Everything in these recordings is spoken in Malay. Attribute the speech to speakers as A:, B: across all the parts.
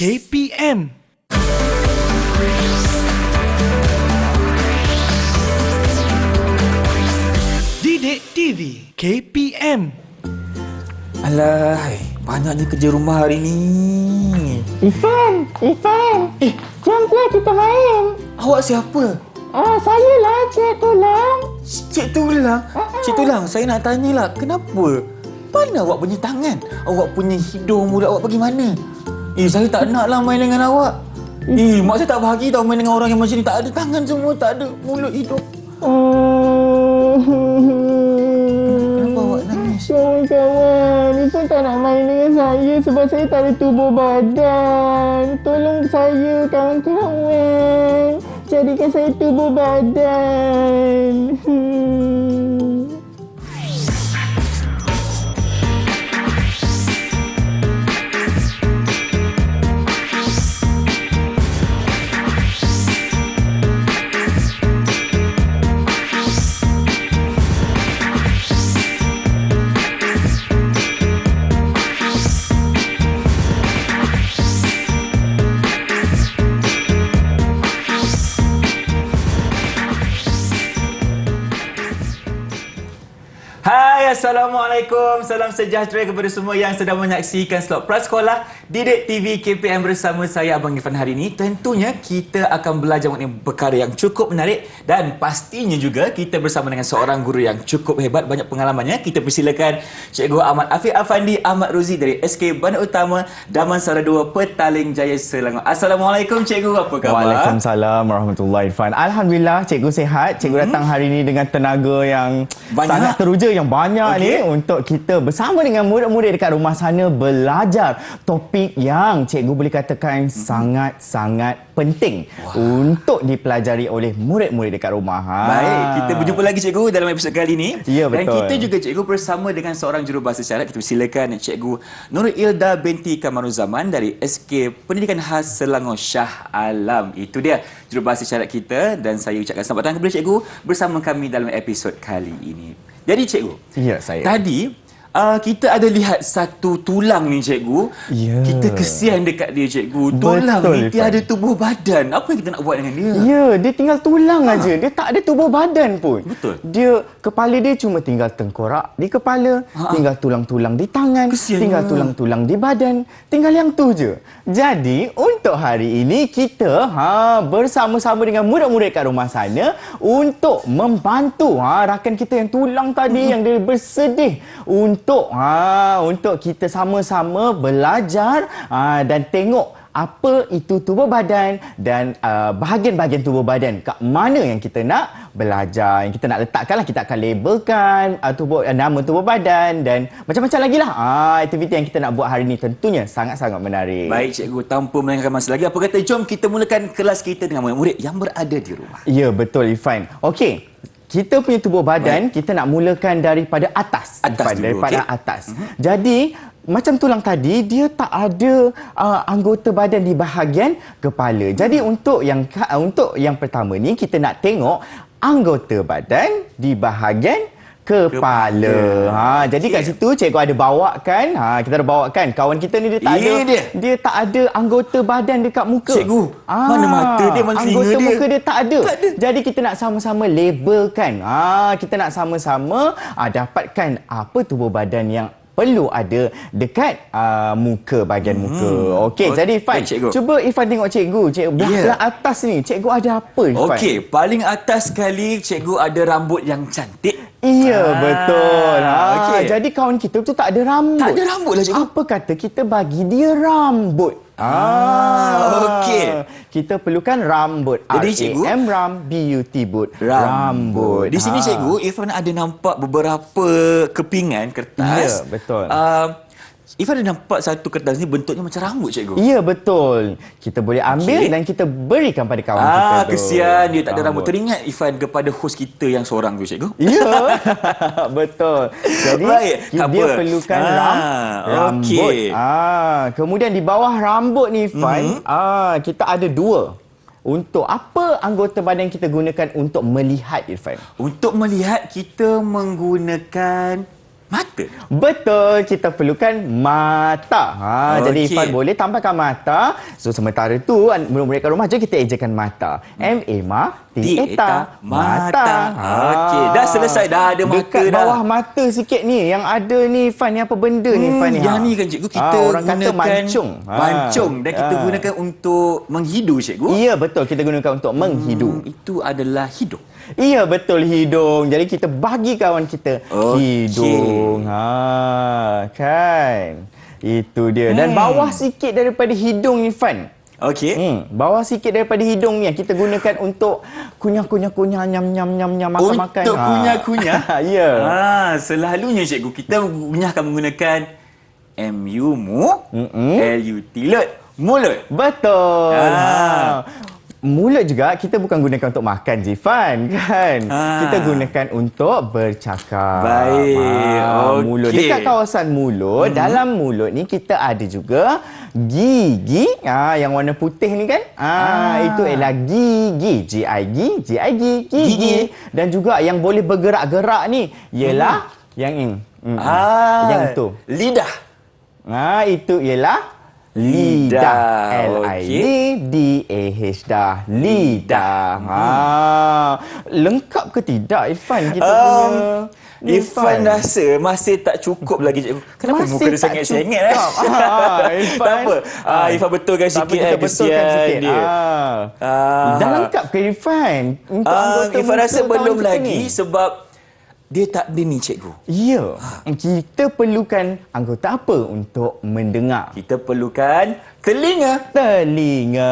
A: KPM. Didik TV KPM.
B: Alah, banyaknya kerja rumah hari ni.
C: Ifan. Jom lah kita main.
B: Awak siapa?
C: Saya lah Cik Tulang.
B: Cik Tulang? Cik Tulang, saya nak tanyalah, kenapa? Mana awak punya tangan? Awak punya hidung, mulut awak pergi mana? Saya tak naklah main dengan awak. Mak saya tak bahagi tau main dengan orang yang macam ni. Tak ada tangan semua, tak ada mulut, hidung. Kenapa awak nangis?
C: Kawan-kawan, Ifan tak nak main dengan saya sebab saya tak ada tubuh badan. Tolong saya, kawan-kawan. Jadikan saya tubuh badan.
B: Hai, Assalamualaikum. Salam sejahtera kepada semua yang sedang menyaksikan slot Prasekolah Didik TV KPM bersama saya Abang Irfan hari ini. Tentunya kita akan belajar mengenai perkara yang cukup menarik dan pastinya juga kita bersama dengan seorang guru yang cukup hebat, banyak pengalamannya. Kita persilakan Cikgu Ahmad Afiq Afandi Ahmad Ruzi dari SK Bandar Utama Damansara 2 Petaling Jaya Selangor. Assalamualaikum Cikgu, apa khabar?
D: Waalaikumsalam warahmatullahi wabarakatuh. Alhamdulillah Cikgu sihat. Cikgu datang hari ini dengan tenaga yang sangat teruja, yang banyak ni untuk kita bersama dengan murid-murid dekat rumah sana belajar topik yang cikgu boleh katakan sangat-sangat penting untuk dipelajari oleh murid-murid dekat rumah.
B: Baik, kita berjumpa lagi cikgu dalam episod kali ini.
D: Ya, betul.
B: Dan kita juga cikgu bersama dengan seorang jurubahasa isyarat. Kita persilakan Cikgu Nurul Ilda binti Kamaruzaman dari SK Pendidikan Khas Selangor Shah Alam. Itu dia jurubahasa isyarat kita dan saya ucapkan selamat datang kepada cikgu bersama kami dalam episod kali ini. Jadi cikgu,
D: Ya, saya.
B: tadi kita ada lihat satu tulang ni cikgu.
D: Ya.
B: Kita kesian dekat dia cikgu. Tulang
D: Betul,
B: ni tiada tubuh badan. Apa yang kita nak buat dengan dia?
D: Ya, dia tinggal tulang aja. Dia tak ada tubuh badan pun.
B: Betul.
D: Dia, kepala dia cuma tinggal tengkorak di kepala, tinggal tulang-tulang di tangan,
B: Kesiannya.
D: tinggal tulang-tulang di badan. Tinggal yang tu je. Jadi, untuk hari ini kita bersama-sama dengan murid-murid kat rumah sana untuk membantu rakan kita yang tulang tadi yang dia bersedih untuk kita sama-sama belajar dan tengok apa itu tubuh badan dan bahagian-bahagian tubuh badan kat mana yang kita nak belajar, yang kita nak letakkanlah, kita akan labelkan nama tubuh badan dan macam-macam lagi lah aktiviti yang kita nak buat hari ini. Tentunya sangat-sangat menarik.
B: Baik cikgu, tanpa melengahkan masa lagi, apa kata jom kita mulakan kelas kita dengan murid-murid yang berada di rumah.
D: Ya, betul Irfan. Okey. Kita punya tubuh badan, kita nak mulakan daripada atas.
B: Atas
D: Irfan,
B: dulu,
D: daripada
B: okey?
D: atas. Jadi, macam tulang tadi, dia tak ada anggota badan di bahagian kepala. Jadi, untuk yang pertama ni, kita nak tengok anggota badan di bahagian kepala. Jadi kat situ cikgu ada bawakan, kita ada bawakan kawan kita ni dia tak ada
B: dia.
D: dia tak ada anggota badan dekat muka.
B: Cikgu, mana mata dia, mana telinga
D: anggota
B: dia?
D: muka dia tak ada. Jadi kita nak sama-sama labelkan. Kita nak sama-sama dapatkan apa tubuh badan yang perlu ada dekat muka, bahagian muka. Okey, jadi Irfan,
B: baik, cikgu.
D: cuba Irfan tengok cikgu. Cikgu belah atas ni, cikgu ada apa Irfan?
B: Okey, paling atas sekali cikgu ada rambut yang cantik.
D: Iya, betul.
B: okey.
D: Jadi kawan kita tu tak ada rambut.
B: Tak ada rambut lah, cikgu.
D: Apa kata kita bagi dia rambut?
B: okey.
D: Kita perlukan rambut.
B: Jadi, cikgu,
D: R-A-M, B-U-T, but. Rambut.
B: Di sini cikgu, Irfan ada nampak beberapa kepingan kertas.
D: Ya, betul.
B: Irfan ada nampak satu kertas ni bentuknya macam rambut cikgu.
D: Ya, betul. Kita boleh ambil dan kita berikan pada kawan kita tu.
B: Kesian dia tak ada rambut. Teringat Irfan kepada hos kita yang seorang tu cikgu.
D: Ya, betul. Jadi
B: Baik,
D: dia
B: apa?
D: perlukan rambut.
B: okey.
D: Kemudian di bawah rambut ni, Fan, kita ada dua. Untuk apa anggota badan kita gunakan untuk melihat, Irfan?
B: Untuk melihat kita menggunakan Mata?
D: Betul, kita perlukan mata. Jadi
B: Okey.
D: Irfan boleh tambahkan mata. So sementara tu murid-murid kat rumah je kita ejakan mata. M-A-M-A, T-E-T-A, mata.
B: Okey, dah selesai, dah ada mata
D: Dekat
B: dah.
D: bawah mata sikit ni, yang ada ni Irfan, ni apa benda ni Irfan ni?
B: Yang ni kan cikgu, kita
D: orang kata
B: gunakan
D: mancung.
B: mancung dan kita gunakan untuk menghidu cikgu.
D: Ya, betul, kita gunakan untuk menghidu.
B: Itu adalah hidung.
D: Iya, betul, hidung. Jadi kita bagi kawan kita
B: Okey.
D: hidung. Kan. Itu dia. Dan bawah sikit daripada hidung ni, Fan.
B: Okey.
D: Bawah sikit daripada hidung ni yang kita gunakan untuk kunyah-kunyah, nyam-nyam, makan-makan.
B: Untuk kunyah-kunyah?
D: Ya.
B: Selalunya cikgu, kita kunyahkan menggunakan M-U-M-U, L-U-T, mulut.
D: Betul.
B: Ah.
D: Mulut juga kita bukan gunakan untuk makan, Zifan, kan? Kita gunakan untuk bercakap.
B: Baik,
D: Mulut.
B: okey.
D: Dekat kawasan mulut, dalam mulut ni kita ada juga gigi, yang warna putih ni kan? Itu ialah gigi. G-I-G, G-I-G, gigi. Dan juga yang boleh bergerak-gerak ni ialah yang ini. Yang itu.
B: Lidah.
D: Itu ialah lidah. L-I-D-D-A-H dah. Lidah. Lengkap ke tidak Irfan kita punya?
B: Irfan rasa masih tak cukup lagi cikgu. Kenapa
D: Masih
B: muka dia
D: tak
B: sengit-sengit?
D: cukup. Irfan.
B: Tak apa. Irfan betulkan
D: Tapi
B: sikit.
D: kita betulkan
B: kesian
D: sikit.
B: dia.
D: Dah lengkap ke Irfan? Untuk anggota
B: Irfan
D: muka
B: rasa
D: kawan
B: belum
D: kita
B: lagi
D: ni?
B: sebab dia tak ada ni cikgu.
D: Ya. Kita perlukan anggota apa untuk mendengar?
B: Kita perlukan telinga.
D: Telinga.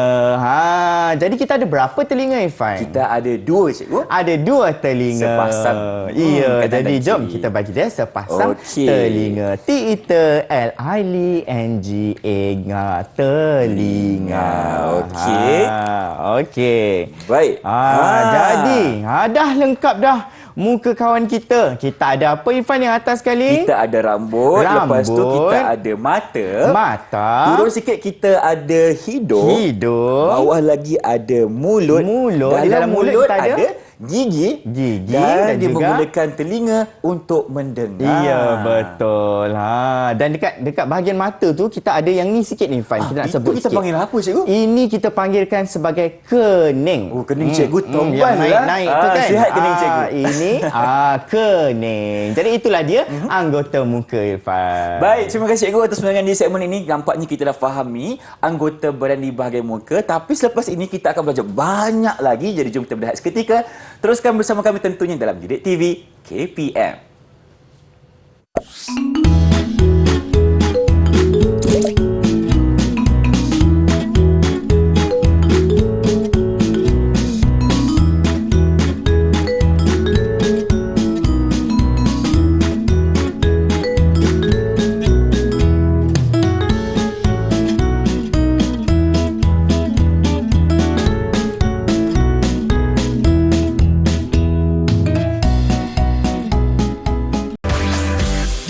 D: Jadi kita ada berapa telinga Irfan?
B: Kita ada 2 cikgu.
D: Ada 2 telinga.
B: Sepasang.
D: Iya,
B: kanan
D: jadi
B: dan
D: jom
B: kiri.
D: kita bagi dia sepasang
B: Okey.
D: telinga. T-E-L-I-N-G-A, telinga.
B: Okey.
D: Okey.
B: Baik.
D: Jadi, dah lengkap dah muka kawan kita. Kita ada apa Irfan yang atas sekali?
B: Kita ada rambut. Lepas tu kita ada mata.
D: Mata.
B: Turun sikit kita ada hidung.
D: Hidung.
B: Bawah lagi ada mulut.
D: Mulut. Di
B: Dalam
D: dalam mulut
B: mulut
D: kita ada
B: gigi.
D: gigi
B: Dan,
D: dan
B: dia
D: juga
B: menggunakan telinga untuk mendengar.
D: Iya, betul. Dan dekat bahagian mata tu kita ada yang ni sikit ni Irfan. Kita nak
B: Itu
D: sebut
B: kita
D: sikit.
B: panggil apa cikgu?
D: Ini kita panggilkan sebagai kening.
B: Oh, kening cikgu tebal
D: yang
B: lah.
D: naik tu kan.
B: Sihat kening cikgu.
D: Ini kening. Jadi itulah dia anggota muka Irfan.
B: Baik, terima kasih cikgu atas penerangan di segmen ini. Nampaknya kita dah fahami anggota badan di bahagian muka. Tapi selepas ini kita akan belajar banyak lagi. Jadi jom kita berehat seketika. Teruskan bersama kami tentunya dalam Didik TV KPM.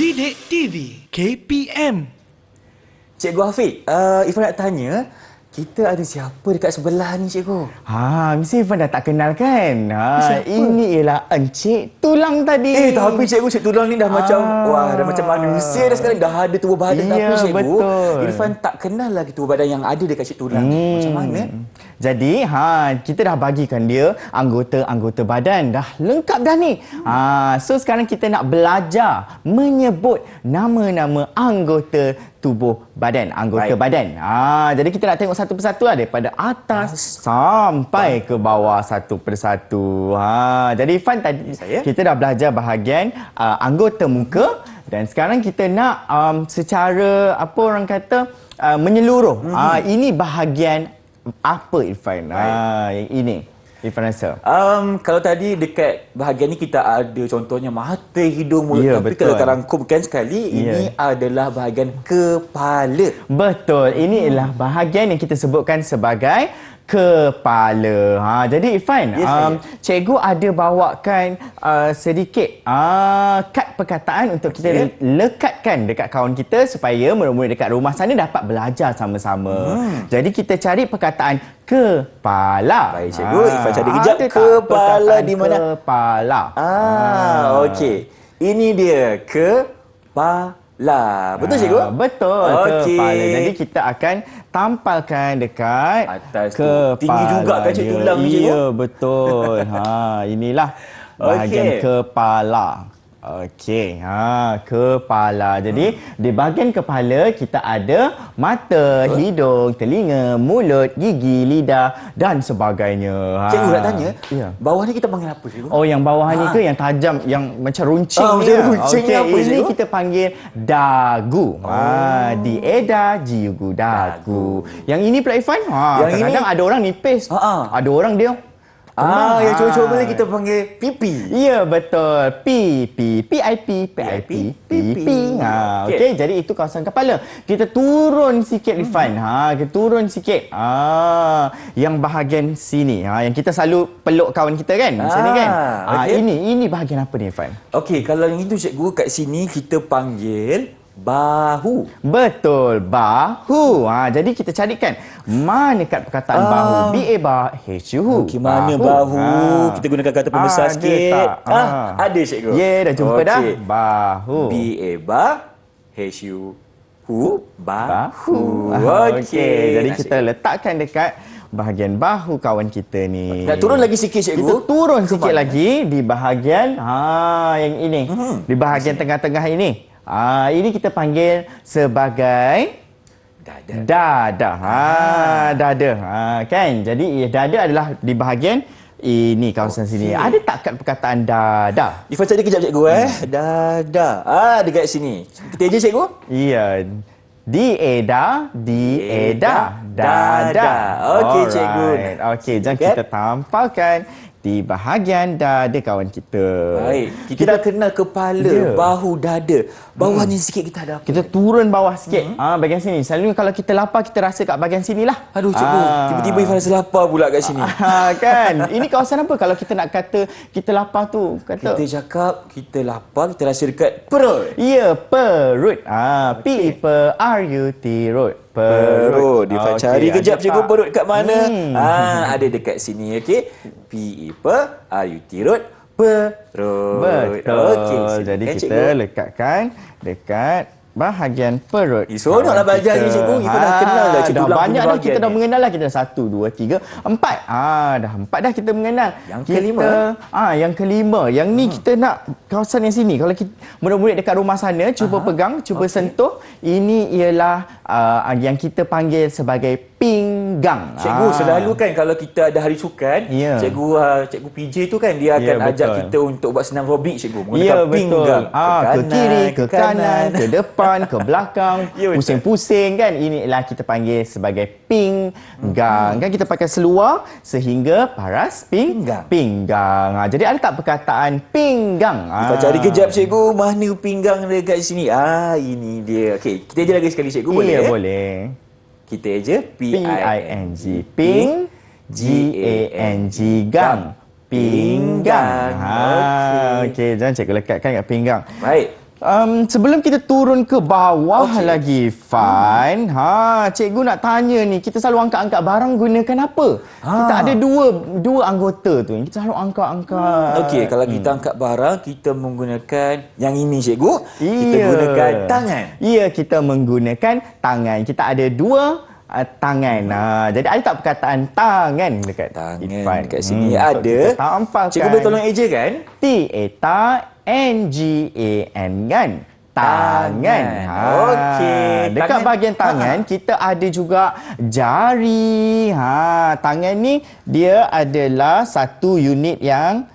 A: Didik TV KPM.
B: Cikgu Hafiz, Ifan nak tanya, kita ada siapa dekat sebelah ni cikgu?
D: Mesti Irfan dah tak kenal kan?
B: Siapa?
D: Ini ialah Encik Tulang tadi.
B: Tapi cikgu Cik Tulang ni dah macam dah macam manusia dah sekarang, dah ada tubuh badan.
D: Ya,
B: Tapi cikgu,
D: betul.
B: Irfan tak kenal lagi tubuh badan yang ada dekat Cik Tulang ni. Macam mana?
D: Jadi, kita dah bagikan dia anggota-anggota badan. Dah lengkap dah ni. So, sekarang kita nak belajar menyebut nama-nama anggota tubuh badan. Anggota
B: Baik.
D: badan. Jadi, kita nak tengok satu persatu lah. Daripada atas sampai ke bawah satu persatu. Jadi, Fan tadi
B: Saya?
D: kita dah belajar bahagian anggota muka. Dan sekarang kita nak secara, apa orang kata, menyeluruh. Ini bahagian apa Irfan? Yang ini Irfan rasa.
B: Kalau tadi dekat bahagian ni kita ada contohnya mata, hidung, mulut.
D: Ya,
B: Tapi
D: betul.
B: kalau kita rangkumkan sekali, ini adalah bahagian kepala.
D: Betul. Ini ialah bahagian yang kita sebutkan sebagai kepala. Jadi Irfan,
B: Ya, saya.
D: cikgu ada bawakan sedikit kad perkataan untuk kita lekatkan dekat kawan kita supaya murid-murid dekat rumah sana dapat belajar sama-sama. Jadi kita cari perkataan kepala.
B: Baik, cikgu. Irfan cari kejap.
D: ada tak
B: Kepala
D: perkataan
B: di mana?
D: Kepala.
B: Okey. Ini dia kepala. Betul cikgu?
D: Betul,
B: Okey.
D: kepala. Jadi kita akan tampalkan dekat
B: Atas tu.
D: kepala.
B: Tinggi juga kan cik
D: dia.
B: tulang ni, cikgu?
D: Iya, betul. Inilah bahagian
B: Okey.
D: kepala. Okey, kepala. Jadi di bahagian kepala kita ada mata, hidung, telinga, mulut, gigi, lidah dan sebagainya.
B: Cikgu nak tanya,
D: Ya.
B: bawah ni kita panggil apa cikgu?
D: Oh, yang bawah ni ke yang tajam, yang macam runcing ni.
B: macam runcing ni
D: Okey,
B: apa,
D: ini
B: cikgu?
D: kita panggil dagu. Dieda, jiugu, dagu. Yang ini pula Ifan,
B: Yang
D: kadang-kadang
B: ini?
D: ada orang nipis. Ada orang dia
B: Yang comel-comel ni kita panggil pipi.
D: Ya, betul. PIP, PIP.
B: Okey.
D: Okey, jadi itu kawasan kepala. Kita turun sikit Rifan. Kita turun sikit. Yang bahagian sini. Yang kita selalu peluk kawan kita kan? Macam ni kan?
B: okey.
D: Ini bahagian apa ni Rifan?
B: Okey, kalau yang itu cikgu kat sini kita panggil bahu.
D: Betul, bahu. Jadi kita carikan mana kat perkataan bahu. B-A-H-U.
B: Okey, mana bahu? Kita gunakan kata pembesar
D: Ada
B: sikit.
D: tak?
B: Ada cikgu.
D: Ya, dah jumpa dah.
B: Okey.
D: Bahu.
B: B-A-H-U. Bahu.
D: Okey, jadi kita letakkan dekat bahagian bahu kawan kita ni.
B: Nak turun lagi sikit cikgu.
D: Kita turun sikit lagi di bahagian yang ini. Di bahagian tengah-tengah ini. Ini kita panggil sebagai dada. Dada. Kan? Jadi dada adalah di bahagian ini kawasan sini. Ada tak kat perkataan dada?
B: Ifan cari kejap cikgu Dada. Dekat sini. Kita je cikgu.
D: Ya. Dieda. Dada.
B: Okey, cikgu.
D: Okey, jom kita tampalkan di bahagian dada kawan kita.
B: Baik. Kita dah kenal kepala,
D: Ya.
B: bahu, dada. Bawah ni sikit kita ada apa?
D: Kita turun bawah sikit. Bahagian sini. Selalunya kalau kita lapar, kita rasa kat bahagian sinilah.
B: Aduh cikgu, tiba-tiba Ifan rasa lapar pula kat sini.
D: Kan? Ini kawasan apa? Kalau kita nak kata kita lapar tu, kata
B: Kita cakap kita lapar, kita rasa dekat perut.
D: ya, perut. P-E-R-U-T, perut.
B: Perut. Ifan cari
D: Okey,
B: kejap
D: ada
B: cikgu
D: tak?
B: perut kat mana. Ada dekat sini, okey. P-E-R-U-T, perut.
D: Betul.
B: Okey.
D: Jadi
B: silakan,
D: kita lekatkan dekat bahagian perut.
B: Seronoklah belajar ni cikgu. Kita dah kenal dah cikgu
D: Dah
B: dalam
D: banyak dah
B: bahagian
D: kita dah
B: ni.
D: mengenal lah. Kita dah 1, 2, 3, 4. Dah 4 dah kita mengenal.
B: Yang
D: kita,
B: kelima?
D: Yang kelima. Yang ni kita nak kawasan yang sini. Kalau kita, murid-murid dekat rumah sana cuba pegang, cuba sentuh. Ini ialah yang kita panggil sebagai pinggang.
B: Cikgu selalu kan kalau kita ada hari sukan,
D: Ya.
B: cikgu PJ tu kan dia akan
D: Ya,
B: ajak
D: betul.
B: kita untuk buat senam aerobik cikgu menggunakan
D: Ya, betul.
B: pinggang.
D: Ke kiri, ke kanan, ke depan, ke belakang,
B: Ya, betul.
D: pusing-pusing kan. Inilah kita panggil sebagai pinggang. Kan kita pakai seluar sehingga paras
B: Pinggang.
D: pinggang. Jadi ada tak perkataan pinggang?
B: Kita cari kejap cikgu, mana pinggang dekat sini. Ini dia. Okey, kita je lagi sekali cikgu boleh?
D: Ya, boleh.
B: Kita je
D: P-I-N-G. Ping. G-A-N-G. Gang. Pinggang. Okey, jangan cikgu lekatkan kat pinggang.
B: Baik.
D: Sebelum kita turun ke bawah
B: Okey.
D: lagi, Fan. Cikgu nak tanya ni, kita selalu angkat-angkat barang gunakan apa? Kita ada dua anggota tu. Kita selalu angkat-angkat.
B: Okey, kalau kita angkat barang, kita menggunakan yang ini cikgu. Kita
D: Ya.
B: gunakan tangan.
D: Ya, kita menggunakan tangan. Kita ada dua tangan. Jadi ada tak perkataan tangan dekat
B: Tangan
D: Irfan?
B: dekat sini ada.
D: Kita tampalkan.
B: Cikgu boleh tolong eja kan?
D: T-A-N-G-A-N kan? Tangan.
B: Okey.
D: Dekat
B: Tangan.
D: bahagian tangan kita ada juga jari. Tangan ni dia adalah satu unit yang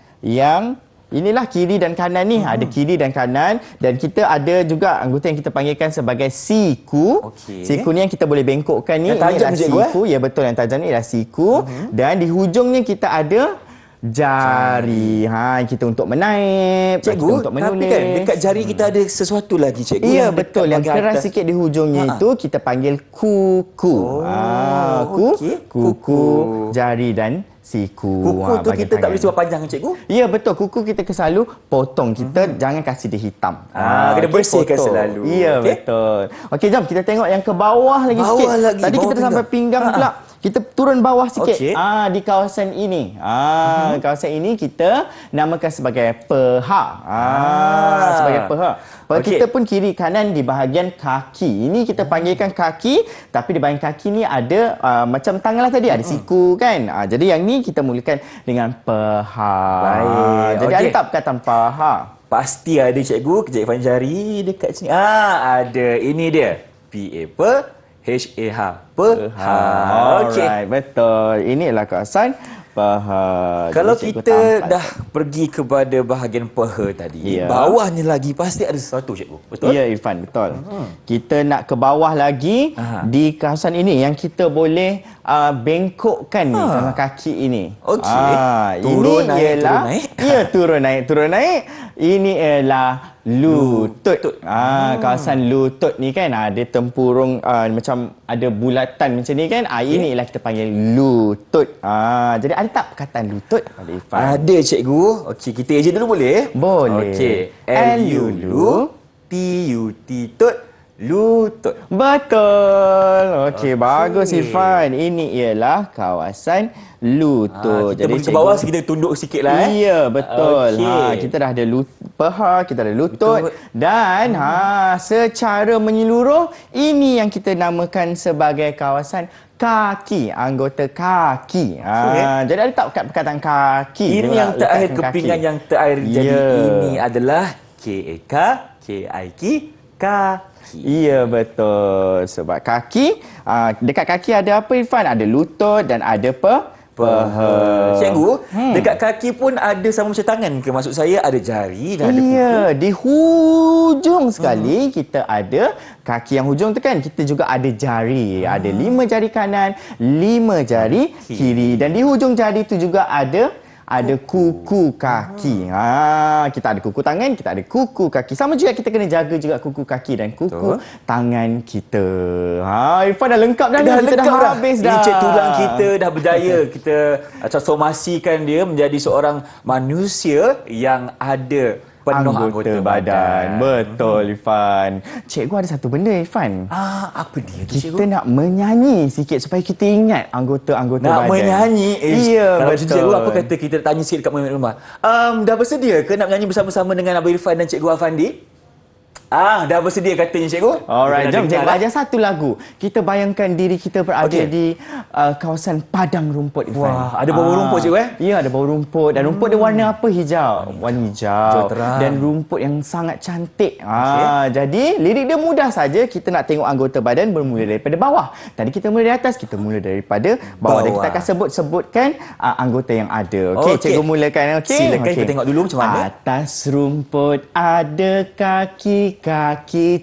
D: inilah kiri dan kanan ni. Ada kiri dan kanan dan kita ada juga anggota yang kita panggilkan sebagai siku.
B: Okey.
D: Siku ni yang kita boleh bengkokkan ni.
B: Yang tajam
D: Inilah
B: cikgu,
D: siku. Ya betul, yang tajam ni ialah siku. Dan di hujungnya kita ada jari. Kita untuk menaip, kita
B: Cikgu,
D: untuk
B: tapi
D: menulis.
B: kan dekat jari kita ada sesuatu lagi cikgu.
D: Ya
B: dekat
D: betul, yang
B: bahagian
D: keras
B: atas.
D: sikit di hujungnya itu kita panggil kuku.
B: okey.
D: Kuku, jari dan siku.
B: Kuku tu
D: bahagian
B: kita tak
D: tangan.
B: boleh simpan panjang cikgu.
D: Ya betul, kuku kita selalu potong. Kita jangan kasih dia hitam.
B: Kena bersihkan
D: potong.
B: selalu.
D: Ya
B: Okey.
D: betul. Okey, jom kita tengok yang ke bawah lagi
B: Bawah
D: sikit.
B: lagi,
D: Tadi
B: bawah
D: kita dah sampai pinggang pula. Kita turun bawah sikit.
B: Okey.
D: Di kawasan ini. Kawasan ini kita namakan sebagai peha. Sebagai peha.
B: Okey.
D: Kita pun kiri kanan di bahagian kaki. Ini kita panggilkan kaki, tapi di bahagian kaki ni ada macam tangan lah tadi, ada siku kan. Jadi yang ni kita mulakan dengan peha.
B: Baik.
D: Jadi
B: Okey.
D: ada tak perkataan peha?
B: Pasti ada cikgu. Kejap Irfan jari dekat sini. Ada. Ini dia. P-A-P H-A-H. Peha. Okey.
D: Alright, betul. Ini adalah kawasan peha.
B: Kalau
D: Jadi cikgu
B: kita
D: tampal.
B: dah pergi kepada bahagian peha tadi,
D: Ya.
B: bawahnya lagi pasti ada sesuatu cikgu. Betul?
D: Ya, Irfan, betul. Kita nak ke bawah lagi di kawasan ini yang kita boleh bengkokkan ni dengan kaki ini.
B: Okey.
D: Ini
B: Turun, naik,
D: ialah,
B: turun, naik.
D: Ya, turun naik. Ini ialah lutut. Kawasan lutut ni kan ada tempurung macam ada bulatan macam ni kan. Ini ialah kita panggil lutut. Jadi ada tak perkataan lutut pada Irfan?
B: Ada cikgu. Okey, kita eja dulu boleh?
D: Boleh.
B: Okey. L-U-Lu, T-U-T tut, lutut.
D: Betul. Okey, bagus
B: Okey.
D: Irfan. Ini ialah kawasan lutut.
B: Kita pergi ke bawah, kita tunduk sikit lah.
D: Ya, betul.
B: Okey.
D: Kita dah ada peha, kita ada lutut,
B: Lutut.
D: dan secara menyeluruh ini yang kita namakan sebagai kawasan kaki, anggota kaki. Jadi ada tak perkataan kaki?
B: Ini
D: Dengan
B: yang terakhir,
D: lekatkan
B: kepingan
D: kaki?
B: yang terakhir. Jadi
D: Ya.
B: ini adalah K-A-K, K-I-K, kaki.
D: Ya, betul. Sebab kaki, dekat kaki ada apa Irfan? Ada lutut dan ada peha.
B: Cikgu, dekat kaki pun ada sama macam tangan ke? Maksud saya ada jari dan ada kuku.
D: Ya, di hujung sekali kita ada kaki yang hujung tu kan, kita juga ada jari. Ada 5 jari kanan, 5 jari kiri. Dan di hujung jari tu juga ada kuku kaki. Kita ada kuku tangan, kita ada kuku kaki. Sama juga kita kena jaga juga kuku kaki dan kuku tangan kita. Irfan dah lengkap dah ni. Kita dah habis dah.
B: Ini cek tulang kita dah berjaya. Kita transformasikan dia menjadi seorang manusia yang ada penuh anggota badan.
D: Betul, Irfan. Cikgu ada satu benda, Irfan.
B: Apa dia tu,
D: Kita
B: cikgu?
D: nak menyanyi sikit supaya kita ingat anggota-anggota
B: Nak
D: badan.
B: menyanyi?
D: Ya,
B: Kalau
D: betul.
B: cikgu, apa kata kita tanya sikit dekat murid rumah. Dah bersedia ke nak menyanyi bersama-sama dengan Abang Irfan dan Cikgu Afandi? Dah bersedia katanya cikgu.
D: Alright,
B: Kita
D: jom
B: dah
D: cikgu
B: dengar,
D: ajar satu lagu. Kita bayangkan diri kita berada
B: Okey.
D: di kawasan padang rumput, Irfan.
B: Wah, ada bau rumput, cikgu, eh?
D: Ya, ada bau rumput. Dan rumput dia warna apa? Hijau. Warna hijau.
B: Hijau terang.
D: Dan rumput yang sangat cantik. Jadi, lirik dia mudah saja. Kita nak tengok anggota badan bermula daripada bawah. Tadi kita mula dari atas, kita mula daripada bawah. Dan kita akan sebutkan anggota yang ada. Okey,
B: Okey.
D: cikgu mulakan. Okey.
B: Silakan kita tengok dulu macam mana.
D: Atas rumput ada kaki-kaki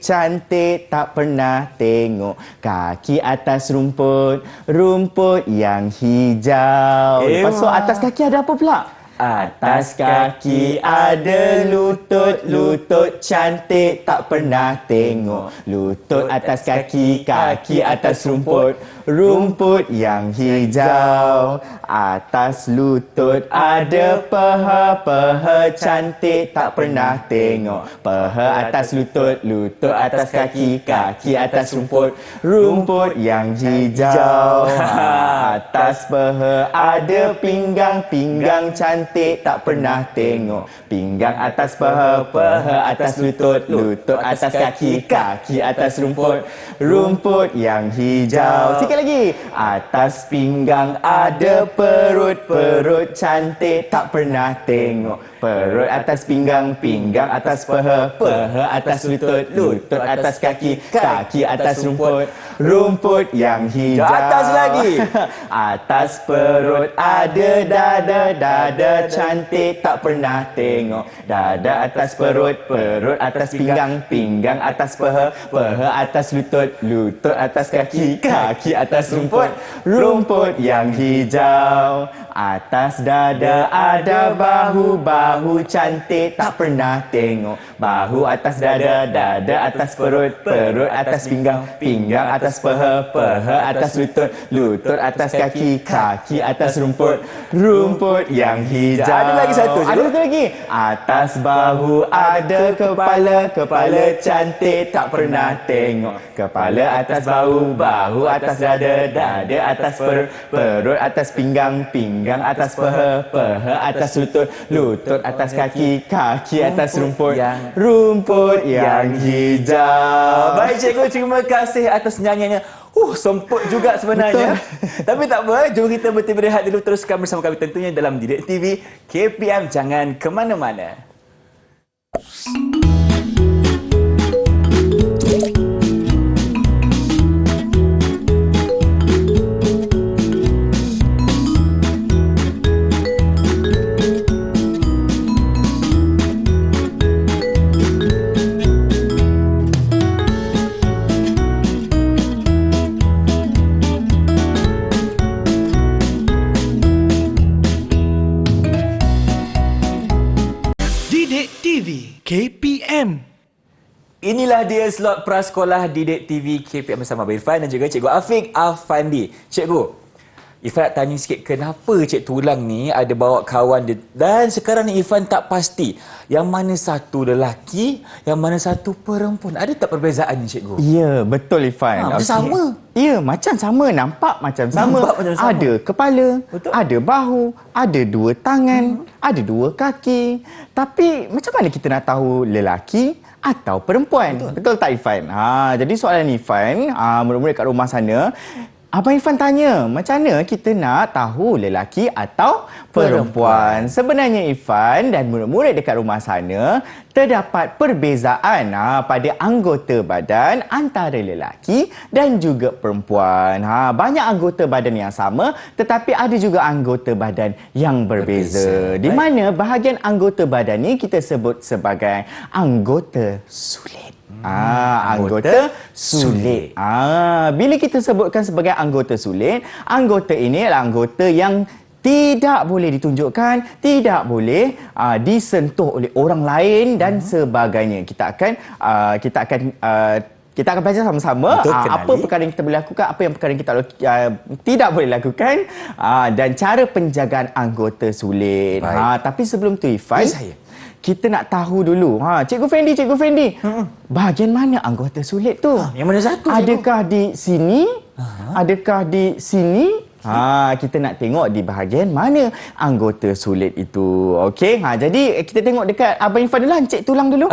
D: cantik tak pernah tengok. Kaki atas rumput, rumput yang hijau. Lepas tu atas kaki ada apa pula? Atas kaki ada lutut, lutut cantik tak pernah tengok. Lutut atas kaki, kaki atas rumput, rumput yang hijau. Atas lutut ada peha, peha cantik tak pernah tengok. Peha atas lutut, lutut atas kaki, kaki atas rumput, rumput yang hijau. Atas peha ada pinggang, pinggang cantik tak pernah tengok. Pinggang atas peha, peha atas lutut, lutut atas kaki, kaki atas rumput, rumput yang hijau. Sikit lagi. Atas pinggang ada perut, perut cantik tak pernah tengok. Perut atas pinggang, pinggang atas peha, peha atas lutut, lutut atas kaki, kaki atas rumput, rumput yang hijau.
B: Atas lagi.
D: Atas perut ada dada, dada cantik tak pernah tengok. Dada atas perut, perut atas pinggang, pinggang atas peha, peha atas lutut, lutut atas kaki, kaki atas rumput, rumput yang hijau. Atas dada ada bahu, bahu bahu cantik tak pernah tengok. Bahu atas dada, dada atas perut, perut atas pinggang, pinggang atas peha, peha atas lutut, lutut atas kaki, kaki atas rumput, rumput yang hijau.
B: Ada lagi satu,
D: Ada satu lagi. Atas bahu ada kepala, kepala cantik tak pernah tengok. Kepala atas bahu, bahu atas dada, dada atas perut, perut atas pinggang, pinggang atas peha, peha atas lutut, lutut atas kaki, kaki atas rumput, rumput yang hijau.
B: Baik cikgu, terima kasih atas nyanyiannya. Semput juga sebenarnya. Tapi tak apa, jom kita berhenti berehat dulu. Teruskan bersama kami tentunya dalam Didik TV KPM. Jangan ke mana-mana.
A: Didik TV KPM.
B: Inilah dia slot prasekolah Didik TV KPM bersama Abang Irfan dan juga Cikgu Afiq Afandi. Cikgu, Irfan nak tanya sikit, kenapa Cik Tulang ni ada bawa kawan dia, dan sekarang ni Irfan tak pasti yang mana satu lelaki, yang mana satu perempuan. Ada tak perbezaan ni Cikgu?
D: Ya, betul Irfan.
B: Macam sama.
D: Ya, macam sama. Nampak macam sama.
B: Nampak macam sama.
D: Ada kepala,
B: Betul.
D: ada bahu, ada dua tangan, ada dua kaki. Tapi macam mana kita nak tahu lelaki atau perempuan? Betul tak Irfan? Jadi soalan Irfan, murid-murid kat rumah sana, Abang Irfan tanya, macam mana kita nak tahu lelaki atau perempuan? Sebenarnya Irfan dan murid-murid dekat rumah sana, terdapat perbezaan pada anggota badan antara lelaki dan juga perempuan. Banyak anggota badan yang sama, tetapi ada juga anggota badan yang berbeza. Di mana bahagian anggota badan ni kita sebut sebagai anggota sulit. Anggota sulit. Bila kita sebutkan sebagai anggota sulit, anggota ini adalah anggota yang tidak boleh ditunjukkan, tidak boleh disentuh oleh orang lain dan sebagainya. Kita akan belajar sama-sama apa perkara yang kita boleh lakukan, apa yang perkara yang kita tidak boleh lakukan, dan cara penjagaan anggota sulit. Tapi sebelum tu Irfan, kita nak tahu dulu. Cikgu Fendi, bahagian mana anggota sulit tu?
B: Yang mana satu?
D: Adakah di sini? Adakah di sini? Kita nak tengok di bahagian mana anggota sulit itu. Okey, jadi kita tengok dekat Abang Irfan dulu, Encik Tulang dulu.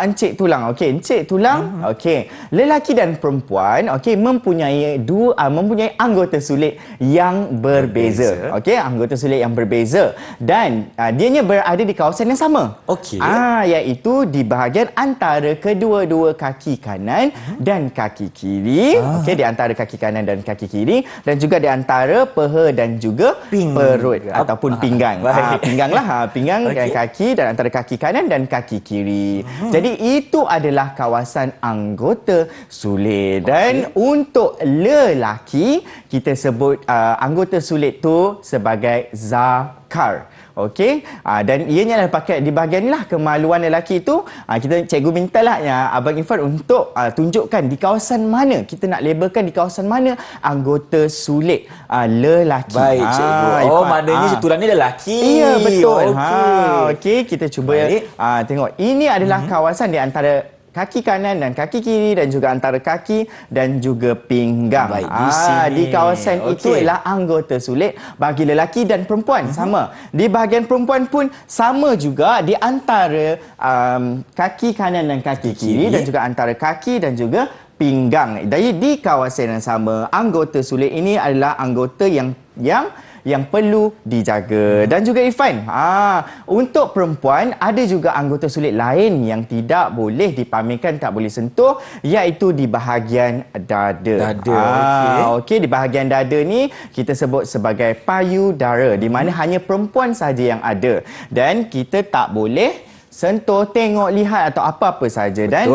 D: Encik Tulang. Okey, Encik Tulang. Okey, lelaki dan perempuan mempunyai anggota sulit yang berbeza. Okey, anggota sulit yang berbeza, dan dianya berada di kawasan yang sama.
B: Okey.
D: Iaitu di bahagian antara kedua-dua kaki kanan dan kaki kiri. Okey, di antara kaki kanan dan kaki kiri, dan juga di antara peha dan juga perut ataupun pinggang. Pinggang lah, pinggang dan kaki, dan antara kaki kanan dan kaki kiri. Jadi itu adalah kawasan anggota sulit. Dan untuk lelaki, kita sebut anggota sulit tu sebagai zakar. Okey, dan ianya adalah pakai di bahagian ni lah, kemaluan lelaki itu. Cikgu mintalah Abang Irfan untuk tunjukkan di kawasan mana, kita nak labelkan di kawasan mana anggota sulit lelaki.
B: Baik cikgu. Maknanya Cik Tulang ni lelaki.
D: Ya, betul.
B: Okey.
D: Okey, kita cuba tengok. Ini adalah kawasan di antara kaki kanan dan kaki kiri, dan juga antara kaki dan juga pinggang.
B: Baik, di sini.
D: Di kawasan itu ialah anggota sulit bagi lelaki dan perempuan. Sama. Di bahagian perempuan pun sama juga, di antara kaki kanan dan kaki kiri, dan juga antara kaki dan juga pinggang. Jadi di kawasan yang sama, anggota sulit ini adalah anggota yang perlu dijaga. Dan juga Irfan, untuk perempuan ada juga anggota sulit lain yang tidak boleh dipamerkan, tak boleh sentuh, iaitu di bahagian dada. Okey, di bahagian dada ni kita sebut sebagai payudara, di mana hanya perempuan saja yang ada, dan kita tak boleh sentuh, tengok, lihat atau apa-apa saja. Dan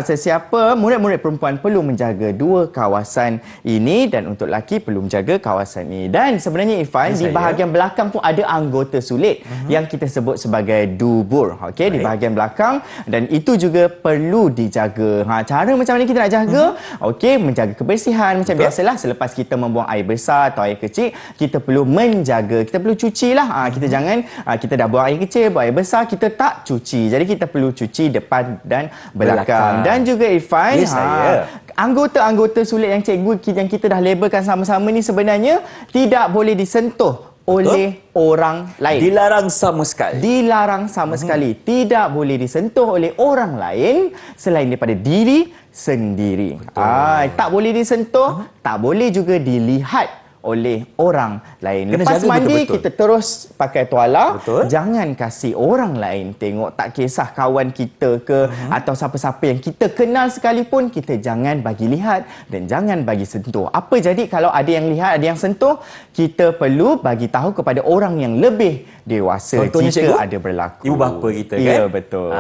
D: sesiapa murid-murid perempuan perlu menjaga dua kawasan ini dan untuk lelaki perlu menjaga kawasan ini. Dan sebenarnya Irfan, di bahagian belakang pun ada anggota sulit yang kita sebut sebagai dubur. Okey, di bahagian belakang, dan itu juga perlu dijaga. Cara macam mana kita nak jaga? Okey, menjaga kebersihan macam biasalah. Selepas kita membuang air besar atau air kecil, kita perlu menjaga, kita perlu cucilah. Kita jangan kita dah buang air kecil, buang air besar, kita tak cuci. Jadi kita perlu cuci depan dan belakang. Dan juga Irfan, anggota-anggota sulit yang yang kita dah labelkan sama-sama ni sebenarnya tidak boleh disentuh oleh orang lain.
B: Dilarang sama sekali.
D: Dilarang sama sekali. Tidak boleh disentuh oleh orang lain selain daripada diri sendiri. Tak boleh disentuh, tak boleh juga dilihat oleh orang lain.
B: Kena
D: Lepas
B: jaga
D: mandi,
B: betul-betul.
D: kita terus pakai tuala.
B: Betul.
D: Jangan kasih orang lain tengok. Tak kisah kawan kita ke atau siapa-siapa yang kita kenal sekalipun, kita jangan bagi lihat dan jangan bagi sentuh. Apa jadi kalau ada yang lihat, ada yang sentuh, kita perlu bagi tahu kepada orang yang lebih dewasa.
B: Contohnya,
D: jika
B: cikgu,
D: ada berlaku.
B: ibu bapa kita kan?
D: Ya, betul.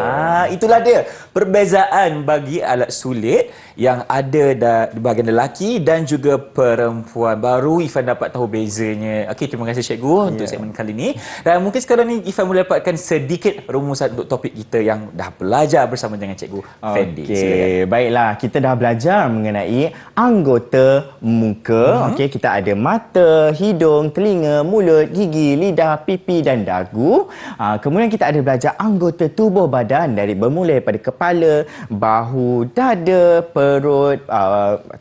B: Itulah dia perbezaan bagi alat sulit yang ada di bahagian lelaki dan juga perempuan. Baru Ifan dapat tahu bezanya. Okey, terima kasih cikgu untuk segmen kali ini. Dan mungkin sekarang ni Ifan boleh dapatkan sedikit rumusan untuk topik kita yang dah belajar bersama dengan cikgu Fendi.
D: Okey, baiklah. Kita dah belajar mengenai anggota muka. Okey, kita ada mata, hidung, telinga, mulut, gigi, lidah, pipi dan dagu. Kemudian kita ada belajar anggota tubuh badan dari bermula daripada kepala, bahu, dada, perut,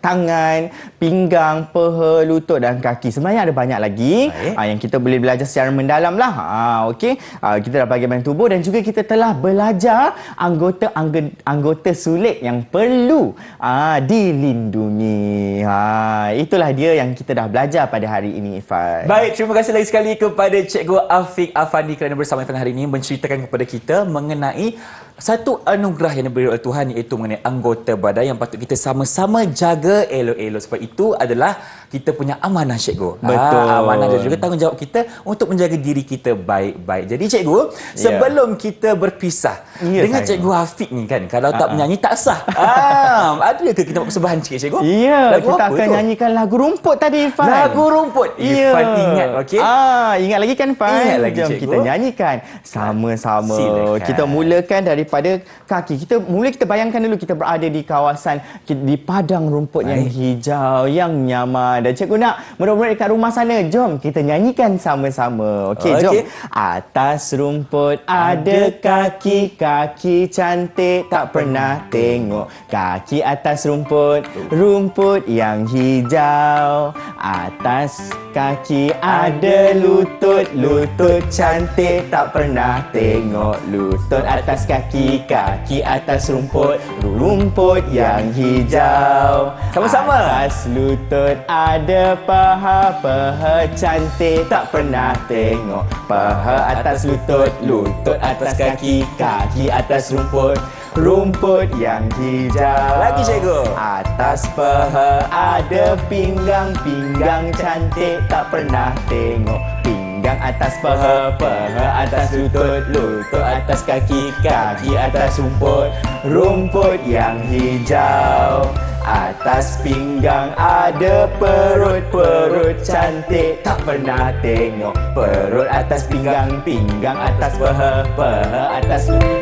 D: tangan, pinggang, peha, lutut dan kaki. Sebenarnya ada banyak lagi yang kita boleh belajar secara mendalam lah. Okey, kita dah bahagian tubuh dan juga kita telah belajar anggota sulit yang perlu dilindungi. Itulah dia yang kita dah belajar pada hari ini, Ifan.
B: Baik, terima kasih lagi sekali kepada Cikgu Afiq Afandi kerana bersama Ifan hari ini menceritakan kepada kita mengenai satu anugerah yang diberi oleh Tuhan, iaitu mengenai anggota badan yang patut kita sama-sama jaga elok-elok. Sebab itu adalah kita punya amanah, cikgu.
D: Betul.
B: Amanah dan juga tanggungjawab kita untuk menjaga diri kita baik-baik. Jadi cikgu, sebelum kita berpisah dengan Cikgu Afiq ni kan, kalau tak menyanyi tak sah. Ada ke kita buat persembahan sikit, cikgu?
D: Ya,
B: lagu
D: kita
B: apa
D: akan
B: tu?
D: nyanyikan lagu rumput tadi, Ifan.
B: Lagu rumput. Ifan ingat, okey?
D: Ingat lagi kan, Ifan?
B: Ingat lagi,
D: Jom
B: cikgu.
D: kita nyanyikan sama-sama.
B: Silakan.
D: Kita mulakan daripada kaki. Kita bayangkan dulu kita berada di kawasan, di padang rumput yang hijau, yang nyaman. Dan cikgu nak murid-murid dekat rumah sana, jom kita nyanyikan sama-sama. Okey, jom. Atas rumput ada kaki, kaki cantik tak pernah tengok. Kaki atas rumput, rumput yang hijau. Atas kaki ada lutut, lutut cantik tak pernah tengok. Lutut atas kaki, kaki atas rumput, rumput yang hijau.
B: Sama-sama.
D: Atas lutut ada paha, paha cantik tak pernah tengok. Paha atas lutut, lutut atas kaki, kaki atas rumput, rumput yang hijau.
B: Lagi, cikgu.
D: Atas paha ada pinggang, pinggang cantik tak pernah tengok. Pinggang atas paha, paha atas lutut, lutut atas kaki, kaki atas rumput, rumput yang hijau. Atas pinggang ada perut, perut cantik tak pernah tengok. Perut atas pinggang, pinggang atas paha, paha atas lutut.